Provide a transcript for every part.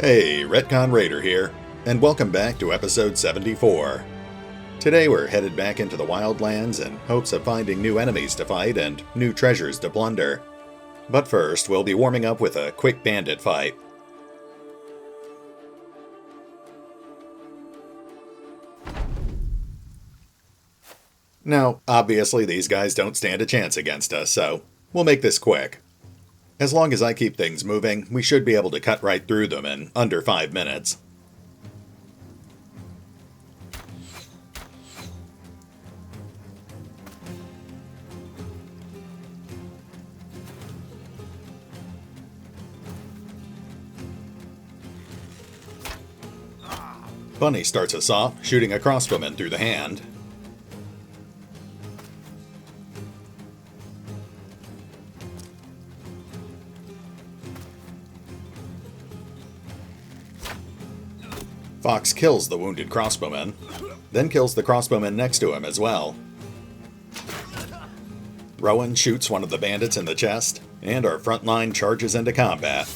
Hey, RetconRaider here, and welcome back to episode 74. Today we're headed back into the wildlands in hopes of finding new enemies to fight and new treasures to plunder. But first, we'll be warming up with a quick bandit fight. Now, obviously these guys don't stand a chance against us, so we'll make this quick. As long as I keep things moving, we should be able to cut right through them in under 5 minutes. Bunny starts us off, shooting a crossbowman through the hand. Fox kills the wounded crossbowman, then kills the crossbowman next to him as well. Rowan shoots one of the bandits in the chest, and our front line charges into combat.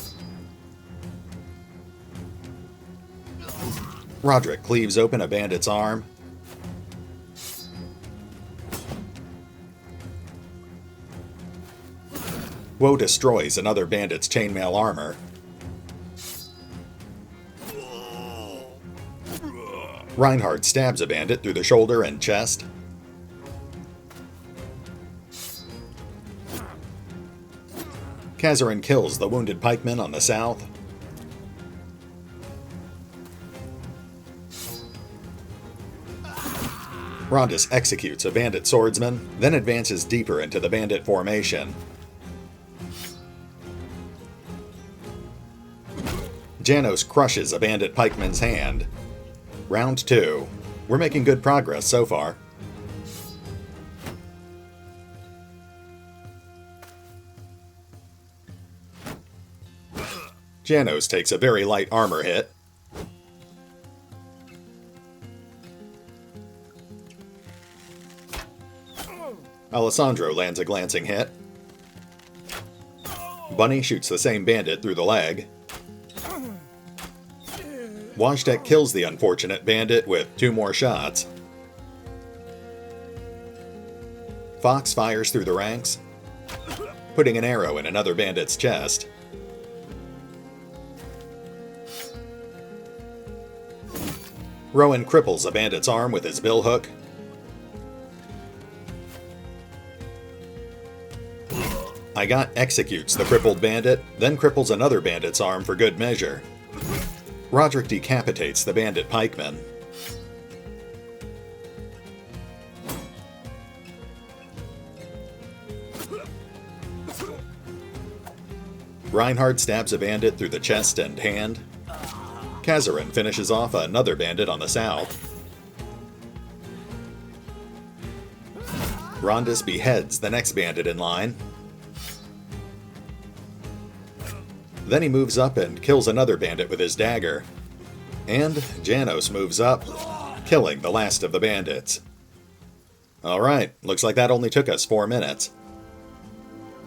Roderick cleaves open a bandit's arm. Woe destroys another bandit's chainmail armor. Reinhardt stabs a bandit through the shoulder and chest. Kazarin kills the wounded pikeman on the south. Rondus executes a bandit swordsman, then advances deeper into the bandit formation. Janos crushes a bandit pikeman's hand. Round 2. We're making good progress so far. Janos takes a very light armor hit. Alessandro lands a glancing hit. Bunny shoots the same bandit through the leg. Washtek kills the unfortunate bandit with 2 more shots. Fox fires through the ranks, putting an arrow in another bandit's chest. Rowan cripples a bandit's arm with his billhook. Igot executes the crippled bandit, then cripples another bandit's arm for good measure. Roderick decapitates the bandit pikeman. Reinhardt stabs a bandit through the chest and hand. Kazarin finishes off another bandit on the south. Rondus beheads the next bandit in line. Then he moves up and kills another bandit with his dagger. And Janos moves up, killing the last of the bandits. Alright, looks like that only took us 4 minutes.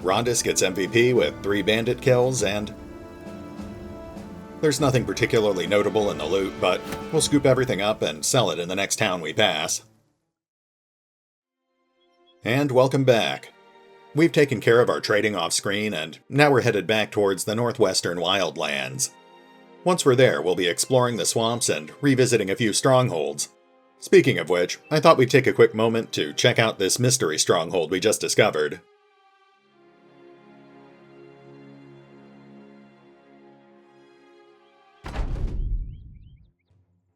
Rondus gets MVP with 3 bandit kills, and there's nothing particularly notable in the loot, but we'll scoop everything up and sell it in the next town we pass. And welcome back. We've taken care of our trading off-screen, and now we're headed back towards the northwestern wildlands. Once we're there, we'll be exploring the swamps and revisiting a few strongholds. Speaking of which, I thought we'd take a quick moment to check out this mystery stronghold we just discovered.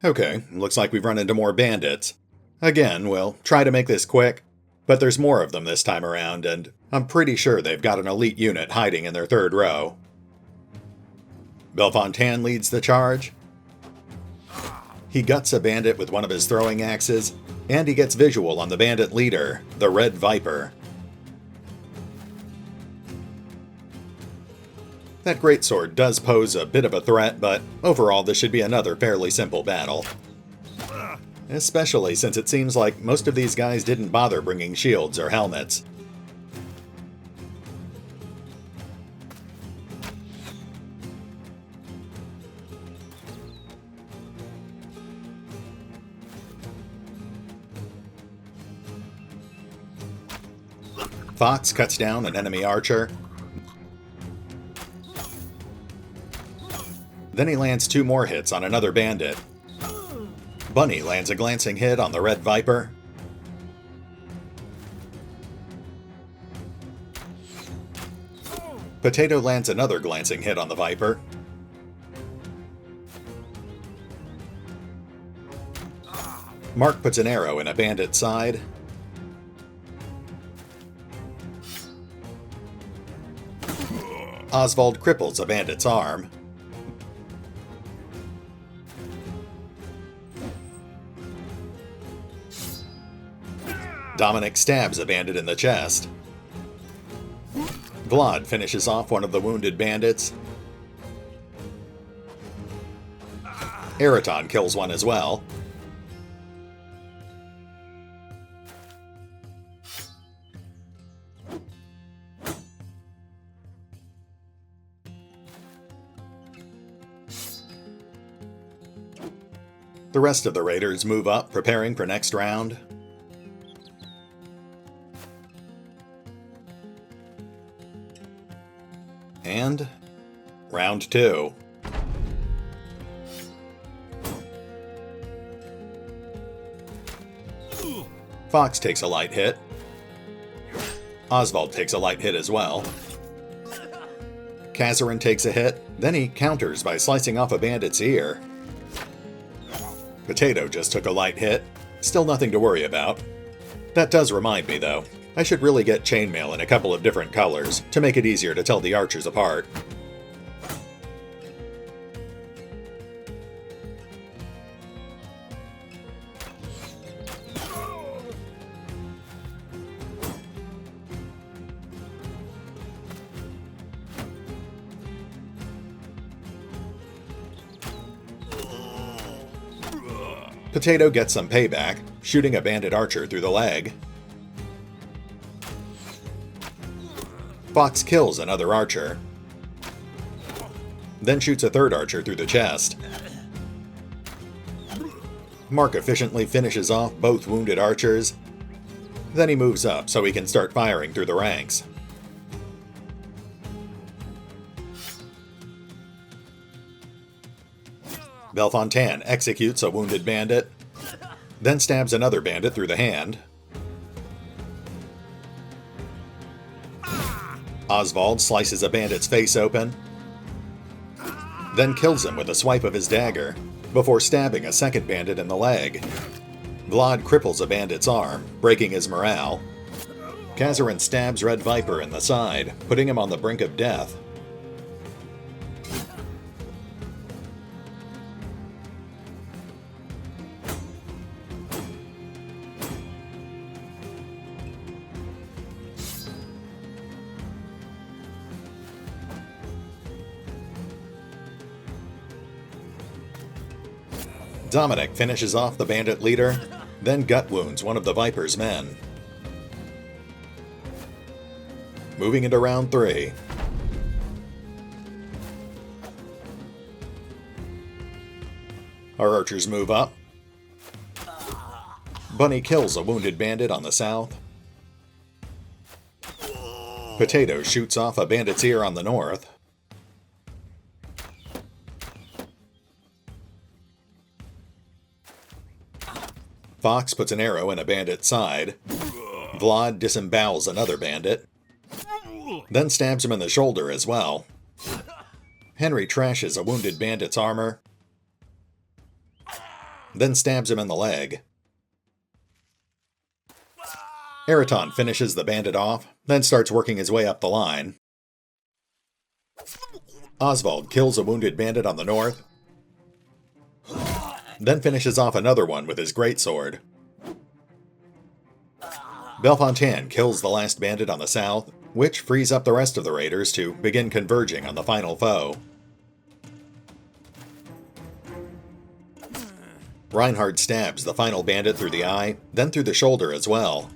Okay, looks like we've run into more bandits. Again, we'll try to make this quick, but there's more of them this time around, and I'm pretty sure they've got an elite unit hiding in their 3rd row. Belfontan leads the charge. He guts a bandit with one of his throwing axes, and he gets visual on the bandit leader, the Red Viper. That greatsword does pose a bit of a threat, but overall this should be another fairly simple battle. Especially since it seems like most of these guys didn't bother bringing shields or helmets. Fox cuts down an enemy archer. Then he lands 2 more hits on another bandit. Bunny lands a glancing hit on the red Viper. Potato lands another glancing hit on the Viper. Mark puts an arrow in a bandit's side. Osvold cripples a bandit's arm. Dominic stabs a bandit in the chest. Vlad finishes off one of the wounded bandits. Retcon kills one as well. The rest of the raiders move up, preparing for next round. And round 2. Fox takes a light hit. Osvold takes a light hit as well. Kazarin takes a hit, then he counters by slicing off a bandit's ear. Potato just took a light hit. Still nothing to worry about. That does remind me, though. I should really get chainmail in a couple of different colors to make it easier to tell the archers apart. Potato gets some payback, shooting a bandit archer through the leg. Fox kills another archer, then shoots a third archer through the chest. Mark efficiently finishes off both wounded archers. Then he moves up so he can start firing through the ranks. Belfontan executes a wounded bandit, then stabs another bandit through the hand. Osvold slices a bandit's face open, then kills him with a swipe of his dagger, before stabbing a second bandit in the leg. Vlad cripples a bandit's arm, breaking his morale. Kazarin stabs Red Viper in the side, putting him on the brink of death. Dominic finishes off the bandit leader, then gut wounds one of the Viper's men. Moving into round 3. Our archers move up. Bunny kills a wounded bandit on the south. Potato shoots off a bandit's ear on the north. Fox puts an arrow in a bandit's side. Vlad disembowels another bandit, then stabs him in the shoulder as well. Henry trashes a wounded bandit's armor, then stabs him in the leg. Retcon finishes the bandit off, then starts working his way up the line. Osvold kills a wounded bandit on the north, then finishes off another one with his greatsword. Belfontan kills the last bandit on the south, which frees up the rest of the raiders to begin converging on the final foe. Reinhard stabs the final bandit through the eye, then through the shoulder as well.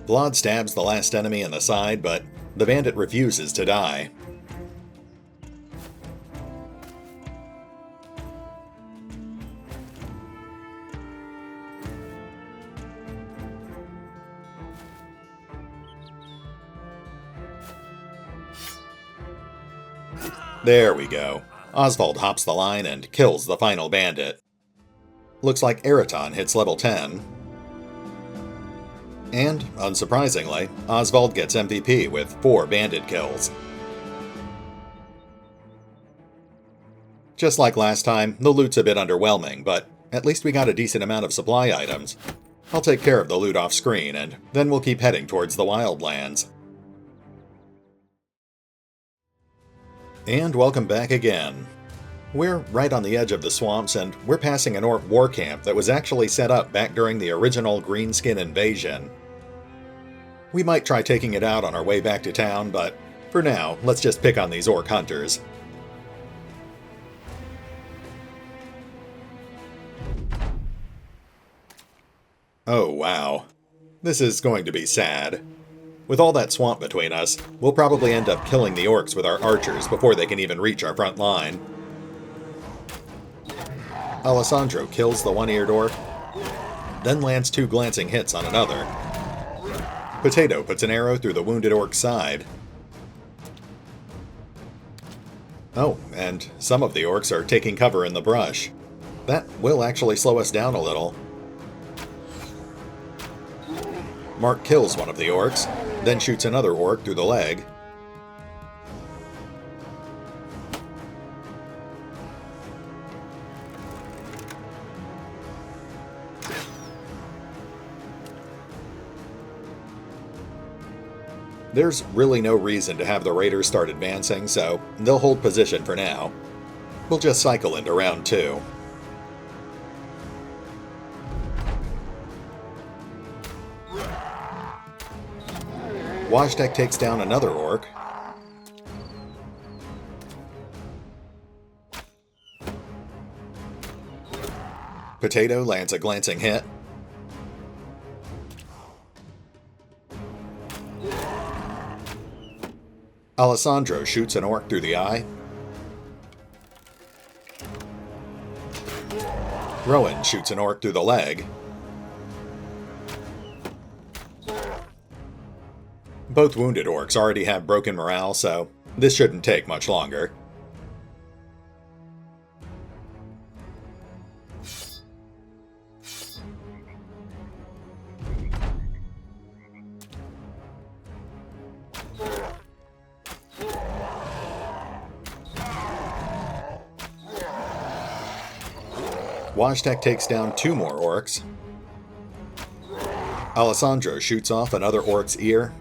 Vlad stabs the last enemy in the side, but the bandit refuses to die. There we go. Osvold hops the line and kills the final bandit. Looks like Eraton hits level 10. And, unsurprisingly, Osvold gets MVP with 4 bandit kills. Just like last time, the loot's a bit underwhelming, but at least we got a decent amount of supply items. I'll take care of the loot off screen, and then we'll keep heading towards the wildlands. And welcome back again. We're right on the edge of the swamps, and we're passing an orc war camp that was actually set up back during the original Greenskin invasion. We might try taking it out on our way back to town, but for now, let's just pick on these orc hunters. Oh wow. This is going to be sad. With all that swamp between us, we'll probably end up killing the orcs with our archers before they can even reach our front line. Alessandro kills the one-eared orc, then lands 2 glancing hits on another. Potato puts an arrow through the wounded orc's side. Oh, and some of the orcs are taking cover in the brush. That will actually slow us down a little. Mark kills one of the orcs, then shoots another orc through the leg. There's really no reason to have the raiders start advancing, so they'll hold position for now. We'll just cycle into round 2. Wojtek takes down another orc. Potato lands a glancing hit. Alessandro shoots an orc through the eye. Rowan shoots an orc through the leg. Both wounded orcs already have broken morale, so this shouldn't take much longer. Wojtek takes down 2 more orcs. Alessandro shoots off another orc's ear.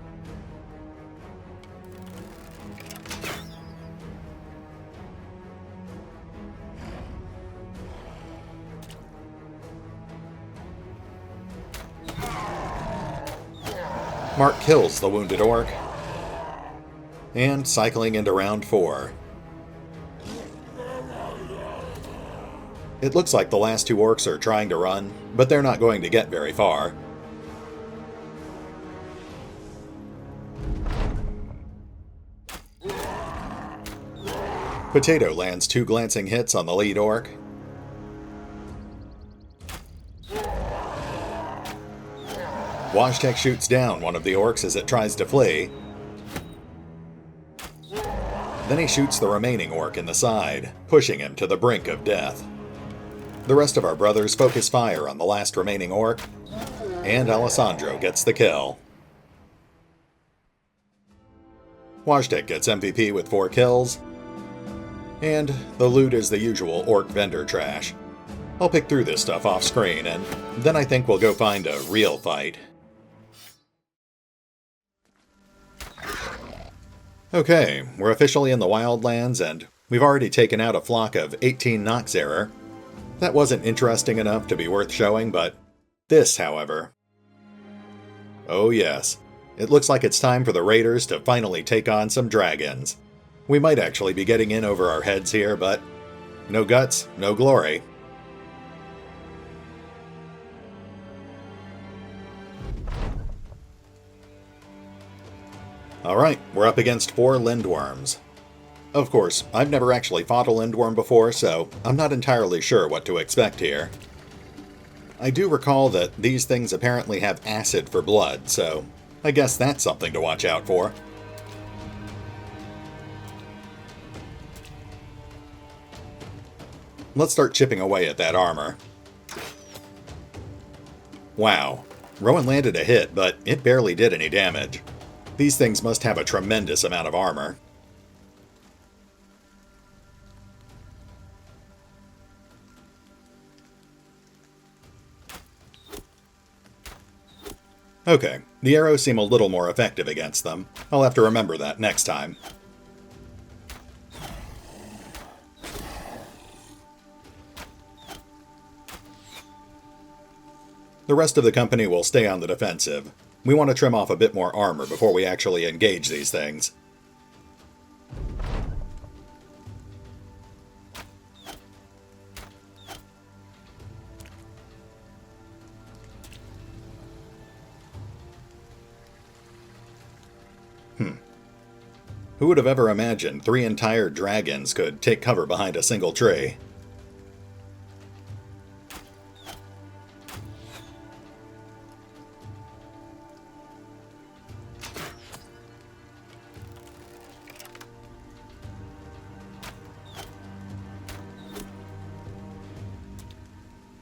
Mark kills the wounded orc. And cycling into round 4. It looks like the last 2 orcs are trying to run, but they're not going to get very far. Potato lands 2 glancing hits on the lead orc. Wojtek shoots down one of the orcs as it tries to flee. Then he shoots the remaining orc in the side, pushing him to the brink of death. The rest of our brothers focus fire on the last remaining orc, and Alessandro gets the kill. Wojtek gets MVP with 4 kills, and the loot is the usual orc vendor trash. I'll pick through this stuff off screen, and then I think we'll go find a real fight. Okay, we're officially in the wildlands, and we've already taken out a flock of 18 Noxerrer. That wasn't interesting enough to be worth showing, but this, however. Oh yes, it looks like it's time for the raiders to finally take on some dragons. We might actually be getting in over our heads here, but no guts, no glory. Alright, we're up against 4 lindworms. Of course, I've never actually fought a lindworm before, so I'm not entirely sure what to expect here. I do recall that these things apparently have acid for blood, so I guess that's something to watch out for. Let's start chipping away at that armor. Wow, Rowan landed a hit, but it barely did any damage. These things must have a tremendous amount of armor. Okay, the arrows seem a little more effective against them. I'll have to remember that next time. The rest of the company will stay on the defensive. We want to trim off a bit more armor before we actually engage these things. Who would have ever imagined 3 entire dragons could take cover behind a single tree?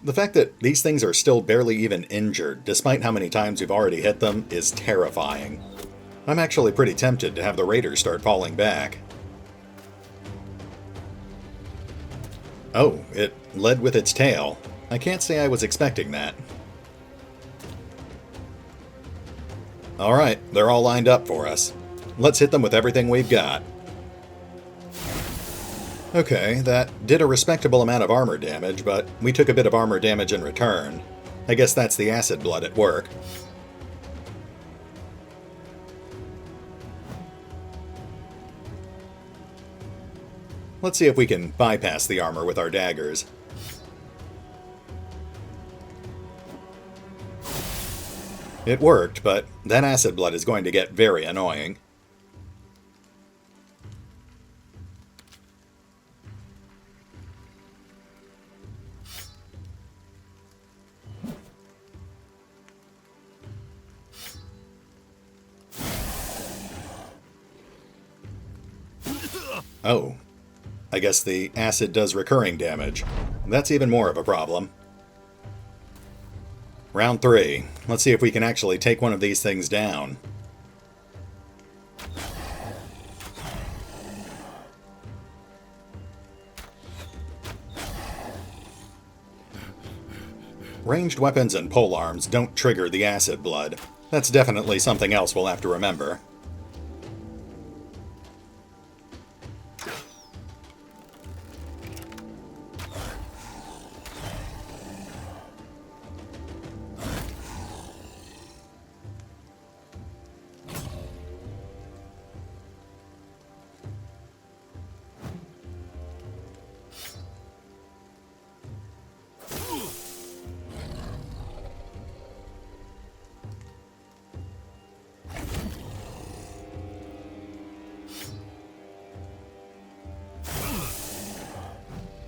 The fact that these things are still barely even injured, despite how many times we've already hit them, is terrifying. I'm actually pretty tempted to have the raiders start falling back. Oh, it led with its tail. I can't say I was expecting that. Alright, they're all lined up for us. Let's hit them with everything we've got. Okay, that did a respectable amount of armor damage, but we took a bit of armor damage in return. I guess that's the acid blood at work. Let's see if we can bypass the armor with our daggers. It worked, but that acid blood is going to get very annoying. Oh. I guess the acid does recurring damage. That's even more of a problem. Round 3. Let's see if we can actually take one of these things down. Ranged weapons and polearms don't trigger the acid blood. That's definitely something else we'll have to remember.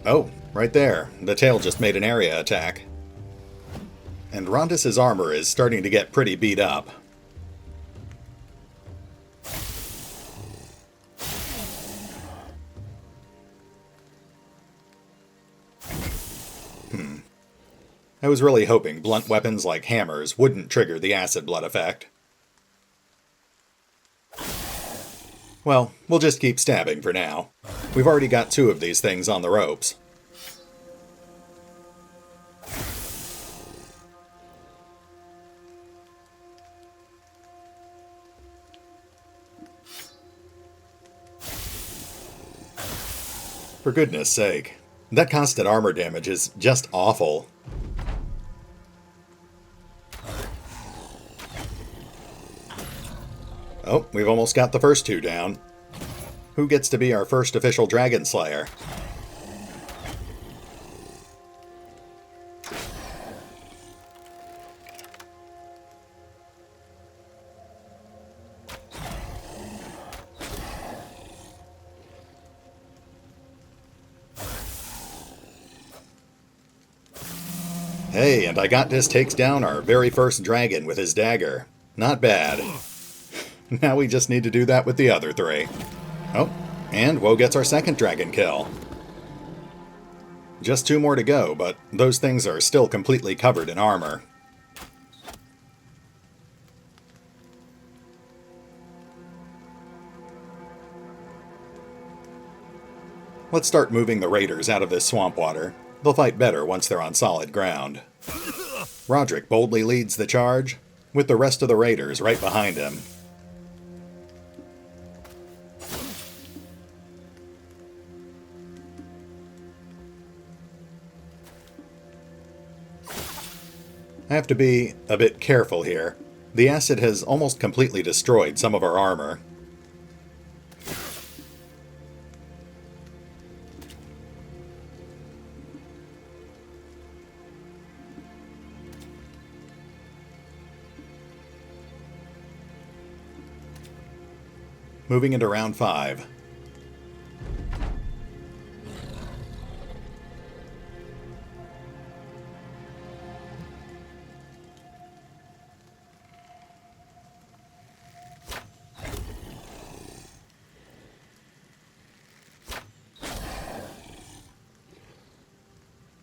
Oh, right there. The tail just made an area attack. And Rondis's armor is starting to get pretty beat up. I was really hoping blunt weapons like hammers wouldn't trigger the acid blood effect. Well, we'll just keep stabbing for now. We've already got 2 of these things on the ropes. For goodness sake, that constant armor damage is just awful. Oh, we've almost got the first 2 down. Who gets to be our first official Dragon Slayer? Hey, and Igattis takes down our very first dragon with his dagger. Not bad. Now we just need to do that with the other three. Oh, and Woe gets our second dragon kill. Just 2 more to go, but those things are still completely covered in armor. Let's start moving the raiders out of this swamp water. They'll fight better once they're on solid ground. Roderick boldly leads the charge, with the rest of the raiders right behind him. I have to be a bit careful here. The acid has almost completely destroyed some of our armor. Moving into round 5.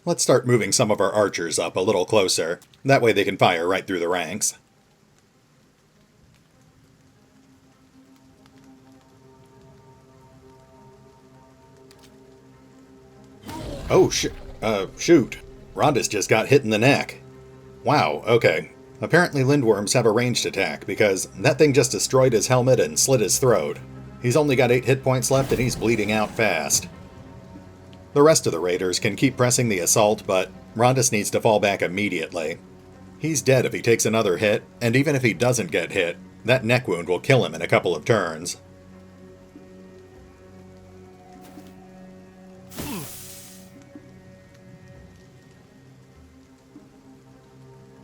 Let's start moving some of our archers up a little closer. That way they can fire right through the ranks. Oh, shoot. Rondis just got hit in the neck. Wow, okay. Apparently Lindworms have a ranged attack, because that thing just destroyed his helmet and slit his throat. He's only got 8 hit points left and he's bleeding out fast. The rest of the raiders can keep pressing the assault, but Rondis needs to fall back immediately. He's dead if he takes another hit, and even if he doesn't get hit, that neck wound will kill him in a couple of turns.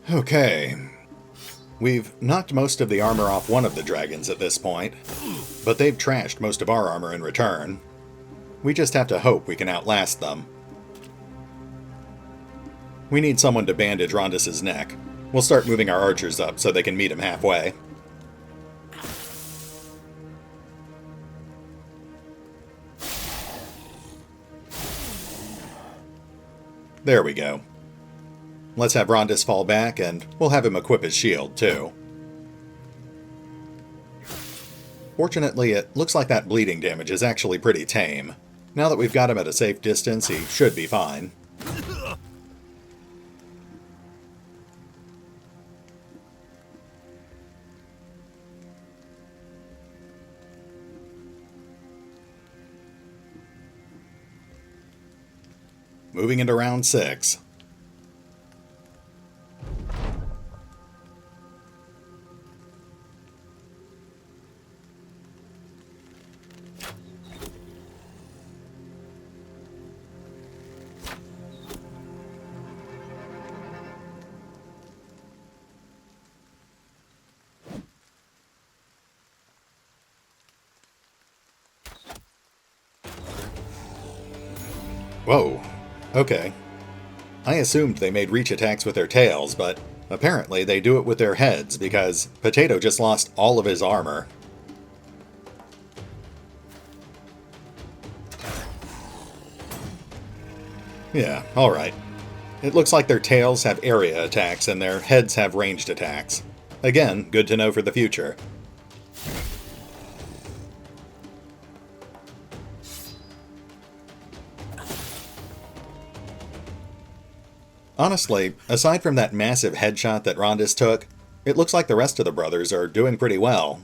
Okay. We've knocked most of the armor off one of the dragons at this point, but they've trashed most of our armor in return. We just have to hope we can outlast them. We need someone to bandage Rondis' neck. We'll start moving our archers up so they can meet him halfway. There we go. Let's have Rondis fall back, and we'll have him equip his shield, too. Fortunately, it looks like that bleeding damage is actually pretty tame. Now that we've got him at a safe distance, he should be fine. Moving into round 6. Whoa. Okay. I assumed they made reach attacks with their tails, but apparently they do it with their heads because Potato just lost all of his armor. Yeah, alright. It looks like their tails have area attacks and their heads have ranged attacks. Again, good to know for the future. Honestly, aside from that massive headshot that Rondis took, it looks like the rest of the brothers are doing pretty well.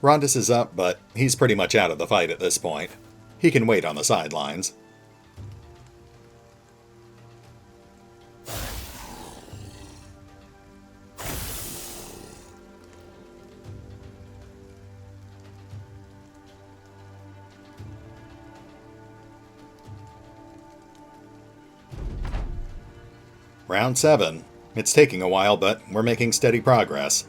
Rondis is up, but he's pretty much out of the fight at this point. He can wait on the sidelines. Round 7. It's taking a while, but we're making steady progress.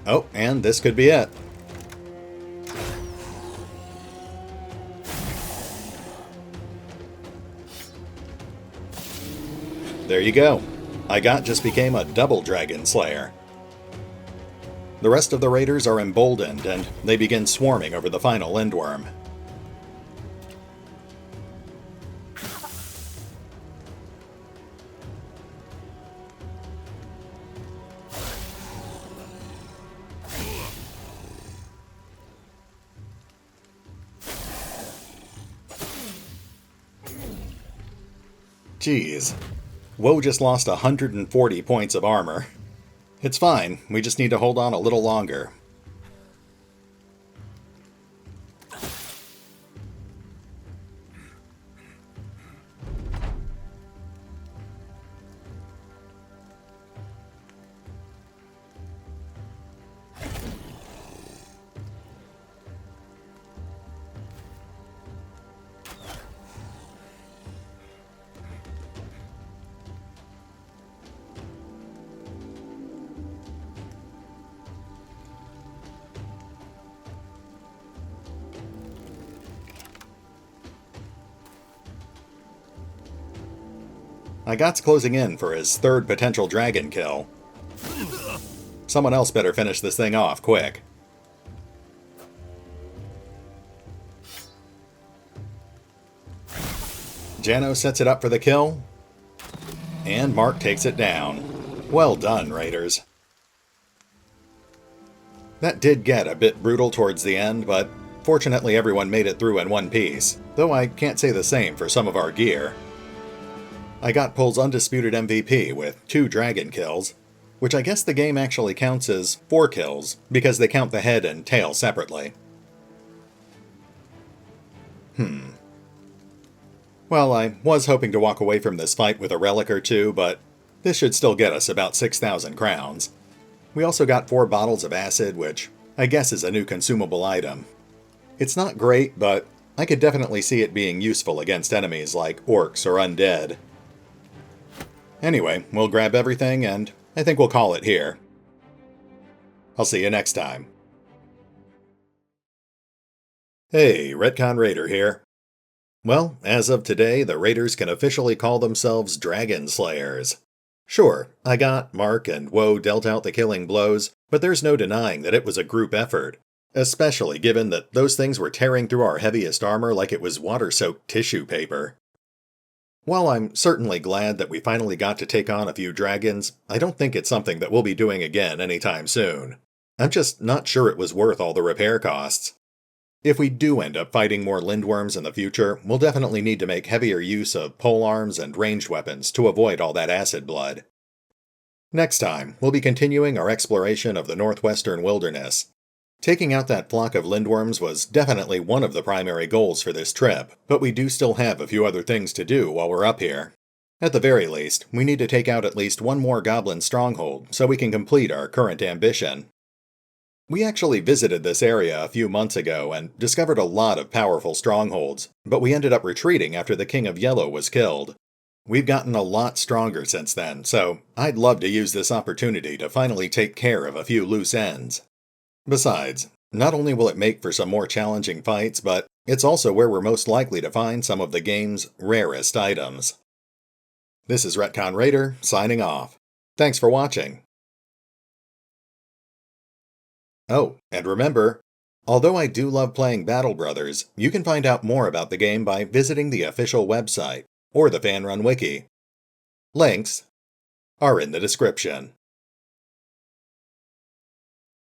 Oh, and this could be it. There you go. I just became a double dragon slayer. The rest of the raiders are emboldened, and they begin swarming over the final lindworm. Jeez. Woe just lost 140 points of armor. It's fine, we just need to hold on a little longer. Got's closing in for his third potential dragon kill. Someone else better finish this thing off quick. Janos sets it up for the kill, and Mark takes it down. Well done, Raiders. That did get a bit brutal towards the end, but fortunately everyone made it through in one piece, though I can't say the same for some of our gear. Got pulls undisputed MVP with 2 dragon kills, which I guess the game actually counts as 4 kills, because they count the head and tail separately. Well, I was hoping to walk away from this fight with a relic or 2, but this should still get us about 6,000 crowns. We also got 4 bottles of acid, which I guess is a new consumable item. It's not great, but I could definitely see it being useful against enemies like orcs or undead. Anyway, we'll grab everything, and I think we'll call it here. I'll see you next time. Hey, RetconRaider here. Well, as of today, the Raiders can officially call themselves Dragon Slayers. Sure, Mark and Woe dealt out the killing blows, but there's no denying that it was a group effort, especially given that those things were tearing through our heaviest armor like it was water-soaked tissue paper. While I'm certainly glad that we finally got to take on a few dragons, I don't think it's something that we'll be doing again anytime soon. I'm just not sure it was worth all the repair costs. If we do end up fighting more lindworms in the future, we'll definitely need to make heavier use of polearms and ranged weapons to avoid all that acid blood. Next time, we'll be continuing our exploration of the northwestern wilderness. Taking out that flock of lindworms was definitely one of the primary goals for this trip, but we do still have a few other things to do while we're up here. At the very least, we need to take out at least one more goblin stronghold so we can complete our current ambition. We actually visited this area a few months ago and discovered a lot of powerful strongholds, but we ended up retreating after the King of Yellow was killed. We've gotten a lot stronger since then, so I'd love to use this opportunity to finally take care of a few loose ends. Besides, not only will it make for some more challenging fights, but it's also where we're most likely to find some of the game's rarest items. This is RetconRaider, signing off. Thanks for watching. Oh, and remember, although I do love playing Battle Brothers, you can find out more about the game by visiting the official website, or the fan-run wiki. Links are in the description.